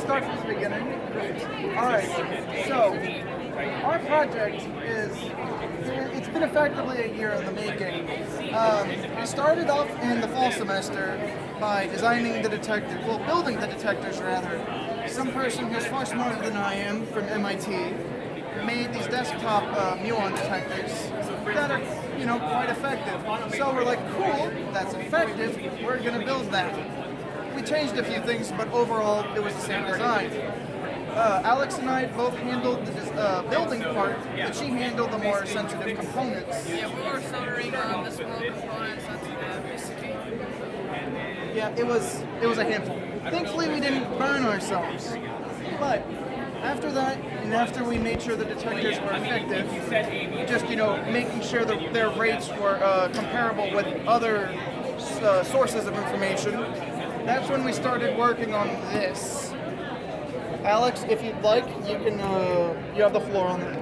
start from the beginning. All right. So our project it's been effectively a year in the making. We started off in the fall semester by designing the detector, building the detectors rather. Some person who's far smarter than I am from MIT made these desktop Muon detectors that are, quite effective. So we're like, cool, that's effective, we're gonna build that. We changed a few things, but overall it was the same design. Alex and I both handled the building part, but she handled the more sensitive components. Yeah, we were soldering on the small components onto the PCB. Yeah, it was a handful. Thankfully, we didn't burn ourselves. But after that, and after we made sure the detectors were effective, just making sure that their rates were comparable with other sources of information, that's when we started working on this. Alex, if you'd like, you can. You have the floor on it.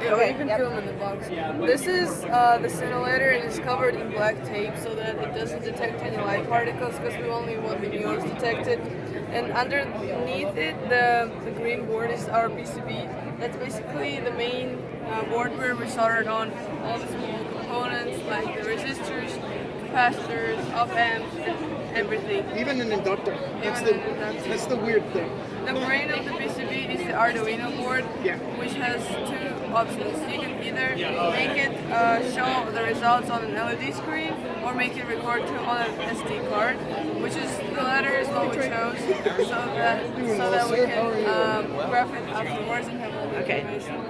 You can film in the box. This is the scintillator, and it's covered in black tape so that it doesn't detect any light particles because we only want the muons detected. And underneath it, the green board is our PCB. That's basically the main board where we soldered on all the small components like the resistors, capacitors, op-amps, and everything. Even an inductor. That's the weird thing. The brain of the PCB is the Arduino board, which has two options. You can either make it show the results on an LED screen or make it record on an SD card, which is the latter is what we chose, so that we can graph it afterwards and have all the information.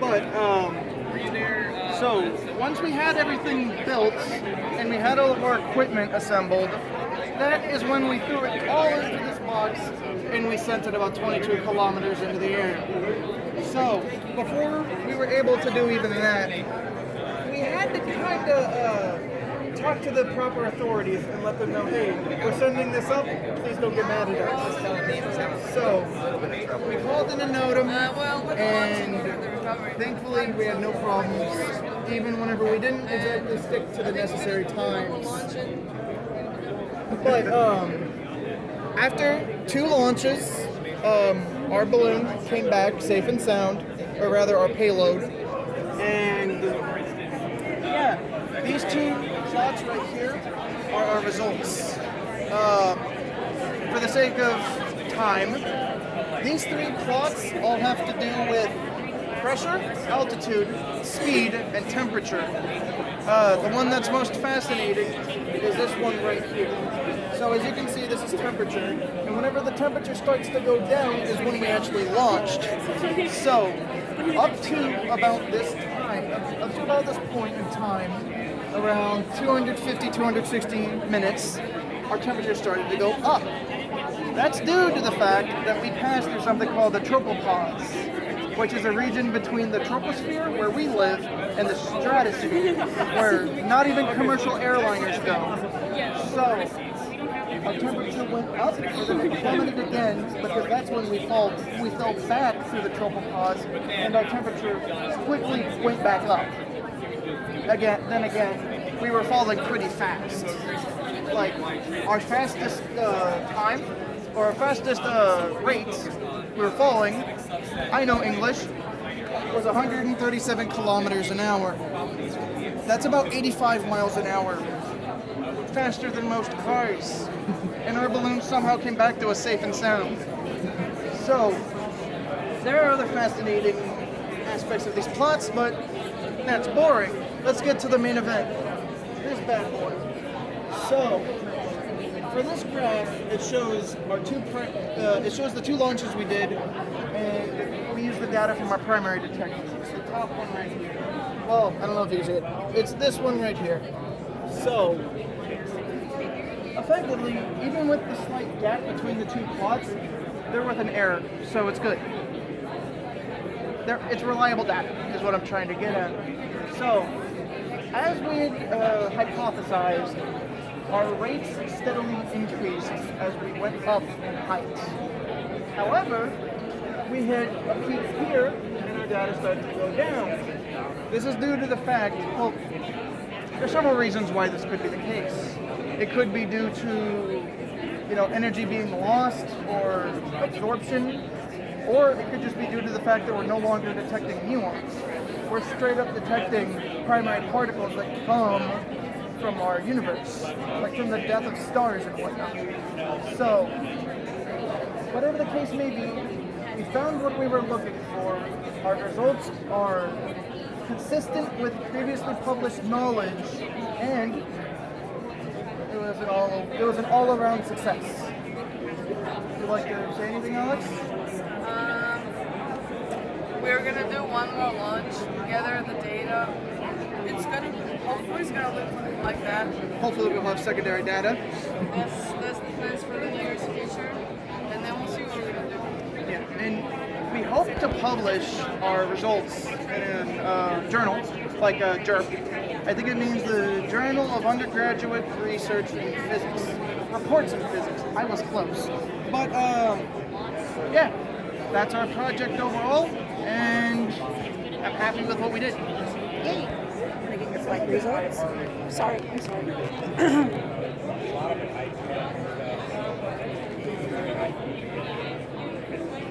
But so once we had everything built and we had all of our equipment assembled, that is when we threw it all into this box and we sent it about 22 kilometers into the air. So before we were able to do even that, we had to kind of talk to the proper authorities and let them know, hey, we're sending this up, please don't get mad at us. So we called in a NOTAM, and thankfully we had no problems, even whenever we didn't exactly stick to the necessary times. But after 2 launches, our balloon came back safe and sound, or rather our payload, and yeah, these 2 plots right here are our results. For the sake of time, these 3 plots all have to do with pressure, altitude, speed, and temperature. The one that's most fascinating is this one right here. So as you can see, this is temperature, and whenever the temperature starts to go down is when we actually launched. So up to about this time, up to about this point in time, around 250, 260 minutes, our temperature started to go up. That's due to the fact that we passed through something called the tropopause, which is a region between the troposphere, where we live, and the stratosphere, where not even commercial airliners go. So our temperature went up, and then it plummeted again, because that's when we fell back through the tropopause, and our temperature quickly went back up. Then again, we were falling pretty fast. Like, our fastest time, or our fastest rate, we were falling, I know English, was 137 kilometers an hour. That's about 85 miles an hour. Faster than most cars. And our balloon somehow came back to us safe and sound. So, there are other fascinating aspects of these plots, but that's boring. Let's get to the main event. This bad boy. So, for this graph, it shows the 2 launches we did, and we used the data from our primary detector. It's the top one right here. Well, I don't know if you can see it. It's this one right here. So, effectively, even with the slight gap between the 2 plots, they're with an error, so it's good. It's reliable data, is what I'm trying to get at. So, as we had hypothesized, our rates steadily increased as we went up in height. However, we hit a peak here, and our data started to go down. This is due to the fact, well, there's several reasons why this could be the case. It could be due to energy being lost or absorption, or it could just be due to the fact that we're no longer detecting muons. We're straight up detecting primary particles that come from our universe, like from the death of stars and whatnot. So, whatever the case may be, we found what we were looking for. Our results are consistent with previously published knowledge, and it was an all-around success. Would you like to say anything, Alex? We're gonna do one more launch, gather the data. Hopefully it's gonna look like that. Hopefully we'll have secondary data. That's the plans for the nearest future, and then we'll see what we're gonna do. Yeah, and we hope to publish our results in a journal, like a JERP. I think it means the Journal of Undergraduate Research in Physics. Reports in Physics. I was close. But, yeah, that's our project overall, and I'm happy with what we did. Yay! I'm gonna get your flight results. I'm sorry.